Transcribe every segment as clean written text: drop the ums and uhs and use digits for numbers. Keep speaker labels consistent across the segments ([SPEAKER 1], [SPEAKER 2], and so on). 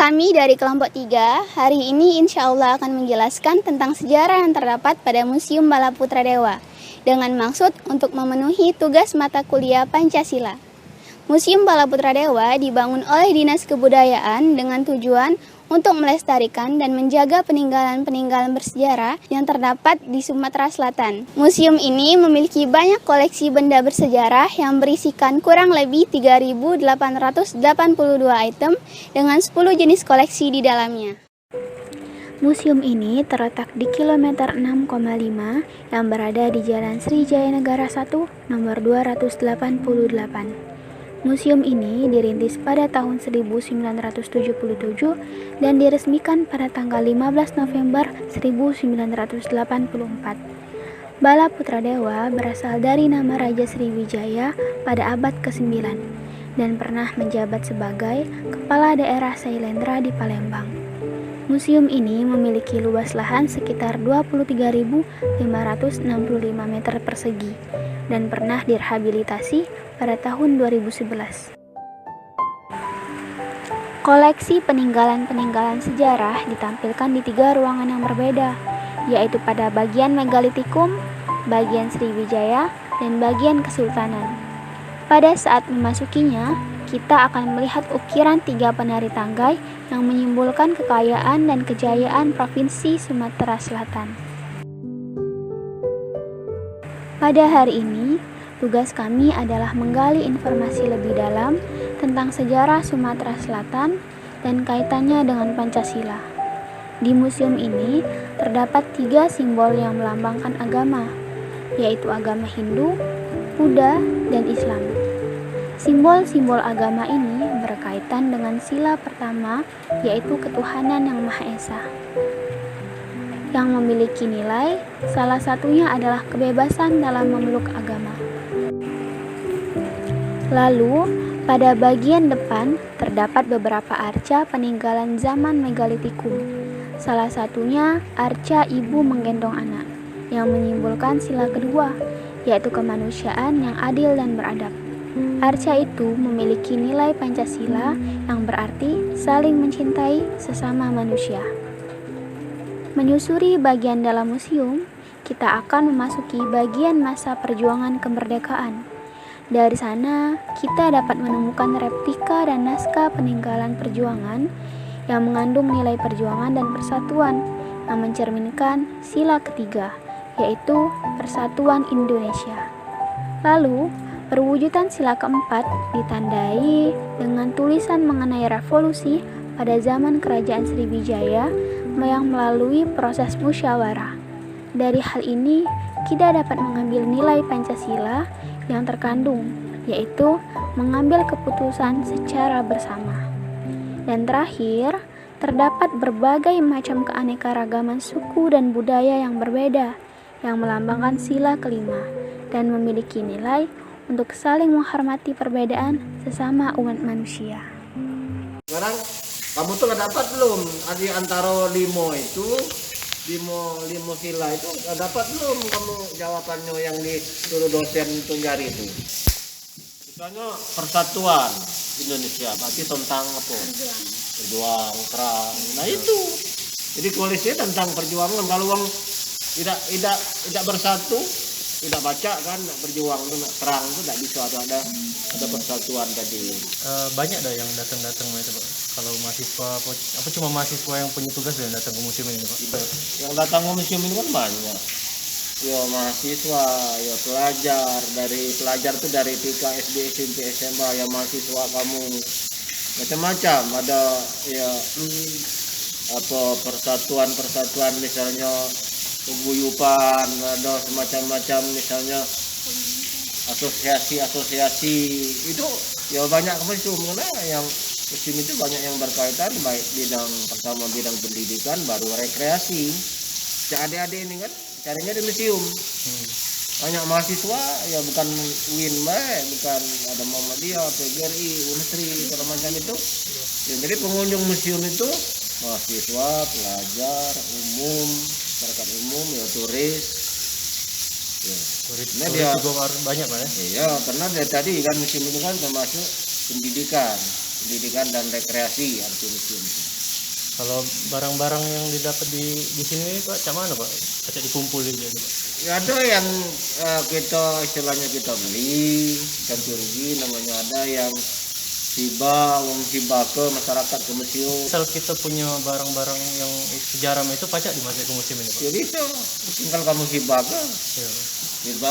[SPEAKER 1] Kami dari kelompok 3 hari ini insya Allah akan menjelaskan tentang sejarah yang terdapat pada Museum Balaputra Dewa dengan maksud untuk memenuhi tugas mata kuliah Pancasila. Museum Balaputra Dewa dibangun oleh Dinas Kebudayaan dengan tujuan untuk melestarikan dan menjaga peninggalan-peninggalan bersejarah yang terdapat di Sumatera Selatan. Museum ini memiliki banyak koleksi benda bersejarah yang berisikan kurang lebih 3.882 item dengan 10 jenis koleksi di dalamnya. Museum ini terletak di kilometer 6,5 yang berada di Jalan Srijaya Negara 1, nomor 288. Museum ini dirintis pada tahun 1977 dan diresmikan pada tanggal 15 November 1984. Balaputra Dewa berasal dari nama Raja Sriwijaya pada abad ke-9 dan pernah menjabat sebagai Kepala Daerah Sailendra di Palembang. Museum ini memiliki luas lahan sekitar 23.565 meter persegi dan pernah direhabilitasi pada tahun 2011. Koleksi peninggalan-peninggalan sejarah ditampilkan di 3 ruangan yang berbeda, yaitu pada bagian Megalitikum, bagian Sriwijaya, dan bagian Kesultanan. Pada saat memasukinya, kita akan melihat ukiran 3 penari tanggai yang menyimbolkan kekayaan dan kejayaan Provinsi Sumatera Selatan. Pada hari ini, tugas kami adalah menggali informasi lebih dalam tentang sejarah Sumatera Selatan dan kaitannya dengan Pancasila. Di museum ini terdapat 3 simbol yang melambangkan agama, yaitu agama Hindu, Buddha, dan Islam. Simbol-simbol agama ini berkaitan dengan sila pertama, yaitu ketuhanan yang Maha Esa. Yang memiliki nilai, salah satunya adalah kebebasan dalam memeluk agama. Lalu, pada bagian depan terdapat beberapa arca peninggalan zaman Megalitikum. Salah satunya arca ibu menggendong anak, yang menyimbolkan sila kedua, yaitu kemanusiaan yang adil dan beradab. Arca itu memiliki nilai Pancasila yang berarti saling mencintai sesama manusia. Menyusuri bagian dalam museum, kita akan memasuki bagian masa perjuangan kemerdekaan. Dari sana, kita dapat menemukan replika dan naskah peninggalan perjuangan yang mengandung nilai perjuangan dan persatuan yang mencerminkan sila ketiga, yaitu Persatuan Indonesia. Lalu, perwujudan sila keempat ditandai dengan tulisan mengenai revolusi pada zaman Kerajaan Sriwijaya yang melalui proses musyawarah. Dari hal ini, kita dapat mengambil nilai Pancasila yang terkandung, yaitu mengambil keputusan secara bersama. Dan terakhir, terdapat berbagai macam keanekaragaman suku dan budaya yang berbeda, yang melambangkan sila kelima, dan memiliki nilai untuk saling menghormati perbedaan sesama umat manusia.
[SPEAKER 2] Sekarang kamu tuh udah dapat belum? Di antara limo sila itu udah dapat belum kamu jawabannya yang disuruh dosen itu nyari itu? Misalnya persatuan Indonesia, berarti tentang apa? Berjuang, perang. Nah itu. Jadi koalisinya tentang perjuangan. Kalau orang tidak bersatu, tidak baca kan, tidak berjuang itu, perang itu tidak bisa ada persatuan tadi.
[SPEAKER 3] Banyak dah yang datang itu Pak. Kalau mahasiswa apa cuma mahasiswa yang punya tugas yang datang ke museum ini Pak?
[SPEAKER 2] Yang datang ke museum ini kan banyak. Ya mahasiswa, ya pelajar, tuh dari TK, SD, SMP, SMA, ya mahasiswa kamu macam-macam. Ada ya persatuan misalnya paguyuban, ada semacam-macam misalnya asosiasi itu ya banyak museum karena yang museum itu banyak yang berkaitan, baik pertama bidang pendidikan, baru rekreasi. Adik-adik ini kan carinya di museum. Banyak mahasiswa ya bukan UIN bukan ada Muhammadiyah, PGRI, Unsri, segala macam itu. Ya, jadi pengunjung museum itu mahasiswa, pelajar, umum, masyarakat umum, ya turis. Ya.
[SPEAKER 3] Turis
[SPEAKER 2] Dia
[SPEAKER 3] juga banyak Pak ya?
[SPEAKER 2] Iya, karena dari tadi kan museum ini kan termasuk pendidikan. pendidikan dan rekreasi arti museum itu.
[SPEAKER 3] Kalau barang-barang yang didapat di sini Pak, cak mana Pak? Cak dikumpulin gitu Pak.
[SPEAKER 2] Ya, ada yang kita istilahnya kita beli ganti rugi namanya, ada yang uang hibah ke masyarakat ke museum.
[SPEAKER 3] Misal kita punya barang-barang yang sejarah itu pacak dimasukin ke museum ini Pak.
[SPEAKER 2] Jadi itu tinggal kamu hibah ke,
[SPEAKER 3] Iya.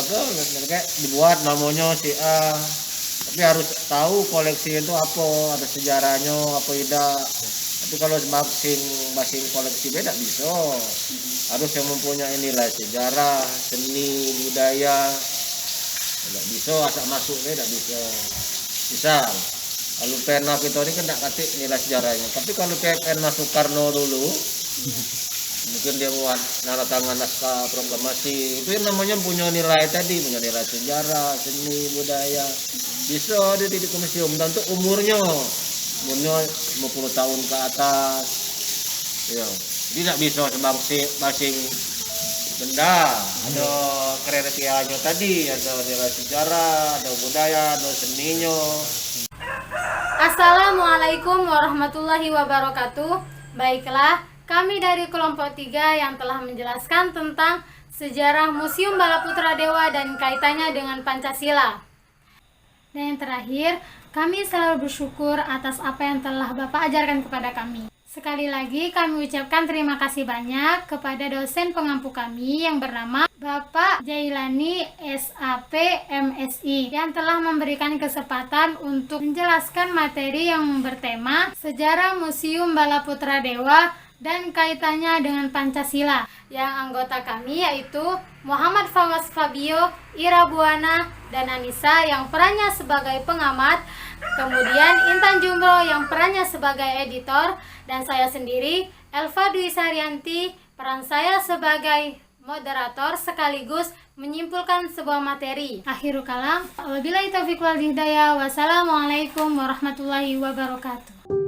[SPEAKER 2] kayak dibuat namanya si A, tapi harus tahu koleksi itu apa, ada sejarahnya apa tidak. Tapi kalau masing koleksi beda bisa, harus yang mempunyai nilai sejarah, seni, budaya. Tidak bisa asal masuk tidak bisa. Misal kalau pena kita ini kan tak katik nilai sejarahnya, tapi kalau pena Soekarno dulu mungkin dia buat nara tangan naskah proklamasi, itu yang namanya punya nilai tadi, punya nilai sejarah, seni, budaya, bisa ada di museum. Dan untuk umurnya 50 tahun ke atas, ya, tidak bisa masing benda, ada kreativitasnya tadi, ada nilai sejarah, ada budaya, ada seninya.
[SPEAKER 4] Assalamualaikum warahmatullahi wabarakatuh. Baiklah, kami dari kelompok 3 yang telah menjelaskan tentang sejarah Museum Balaputra Dewa dan kaitannya dengan Pancasila. Dan yang terakhir, kami selalu bersyukur atas apa yang telah Bapak ajarkan kepada kami. Sekali lagi kami ucapkan terima kasih banyak kepada dosen pengampu kami yang bernama Bapak Jailani SAP MSI yang telah memberikan kesempatan untuk menjelaskan materi yang bertema Sejarah Museum Balaputra Dewa dan kaitannya dengan Pancasila. Yang anggota kami yaitu Muhammad Fawaz Fabio, Ira Buana, dan Anissa yang perannya sebagai pengamat, kemudian Intan Jumro yang perannya sebagai editor, dan saya sendiri, Elva Dwi Saryanti, peran saya sebagai moderator sekaligus menyimpulkan sebuah materi. Akhirul kalam, wabillahi taufiq wal hidayah, wassalamualaikum warahmatullahi wabarakatuh.